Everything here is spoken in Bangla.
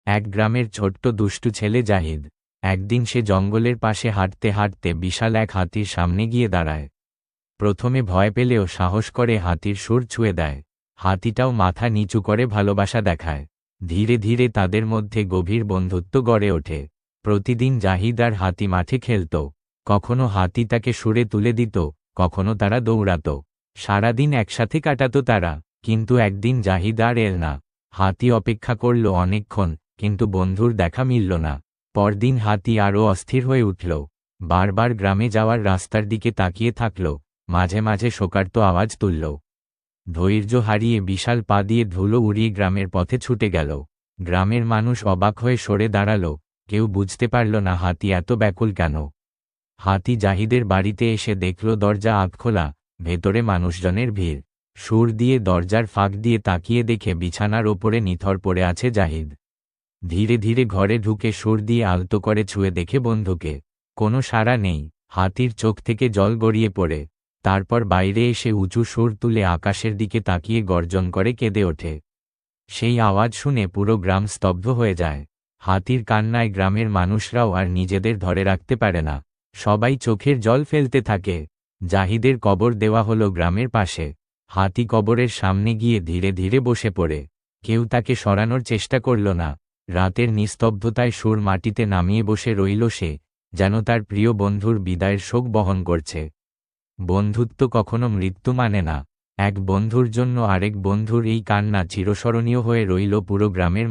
এক গ্রামের ছোট্ট দুষ্টু ছেলে জাহিদ। একদিন সে জঙ্গলের পাশে হাঁটতে হাঁটতে বিশাল এক হাতির সামনে গিয়ে দাঁড়ায়। প্রথমে ভয় পেলেও সাহস করে হাতির সুর ছুঁয়ে দেয়। হাতিটাও মাথা নিচু করে ভালোবাসা দেখায়। ধীরে ধীরে তাদের মধ্যে গভীর বন্ধুত্ব গড়ে ওঠে। প্রতিদিন জাহিদ আর হাতি মাঠে খেলত। কখনো হাতি তাকে সুরে তুলে দিত, কখনো তারা দৌড়াত। সারাদিন একসাথে কাটাতো তারা। কিন্তু একদিন জাহিদ আর এল না। হাতি অপেক্ষা করল অনেকক্ষণ, কিন্তু বন্ধুর দেখা মিলল না। পরদিন হাতি আরও অস্থির হয়ে উঠল। বারবার গ্রামে যাওয়ার রাস্তার দিকে তাকিয়ে থাকল, মাঝে মাঝে শোকার্ত আওয়াজ তুলল। ধৈর্য হারিয়ে বিশাল পা দিয়ে ধুলো উড়িয়ে গ্রামের পথে ছুটে গেল। গ্রামের মানুষ অবাক হয়ে সরে দাঁড়াল। কেউ বুঝতে পারল না হাতি এত ব্যাকুল কেন। হাতি জাহিদের বাড়িতে এসে দেখল দরজা আধখোলা, ভেতরে মানুষজনের ভিড়। সুর দিয়ে দরজার ফাঁক দিয়ে তাকিয়ে দেখে বিছানার ওপরে নিথর পড়ে আছে জাহিদ। ধীরে ধীরে ঘরে ঢুকে সুর দিয়ে আলতো করে ছুঁয়ে দেখে বন্ধুকে। কোনো সাড়া নেই। হাতির চোখ থেকে জল গড়িয়ে পড়ে। তারপর বাইরে এসে উঁচু সুর তুলে আকাশের দিকে তাকিয়ে গর্জন করে কেঁদে ওঠে। সেই আওয়াজ শুনে পুরো গ্রাম স্তব্ধ হয়ে যায়। হাতির কান্নায় গ্রামের মানুষরাও আর নিজেদের ধরে রাখতে পারে না। সবাই চোখের জল ফেলতে থাকে। জাহিদের কবর দেওয়া হলো গ্রামের পাশে। হাতি কবরের সামনে গিয়ে ধীরে ধীরে বসে পড়ে। কেউ তাকে সরানোর চেষ্টা করল না। রাতের নিস্তব্ধতায় সুর মাটিতে নামিয়ে বসে রইল সে, যেন তার প্রিয় বন্ধুর বিদায়ের শোক বহন করছে। বন্ধুত্ব কখনো মৃত্যু মানে না। এক বন্ধুর জন্য আরেক বন্ধুর এই কান্না চিরস্মরণীয় হয়ে রইল পুরো গ্রামের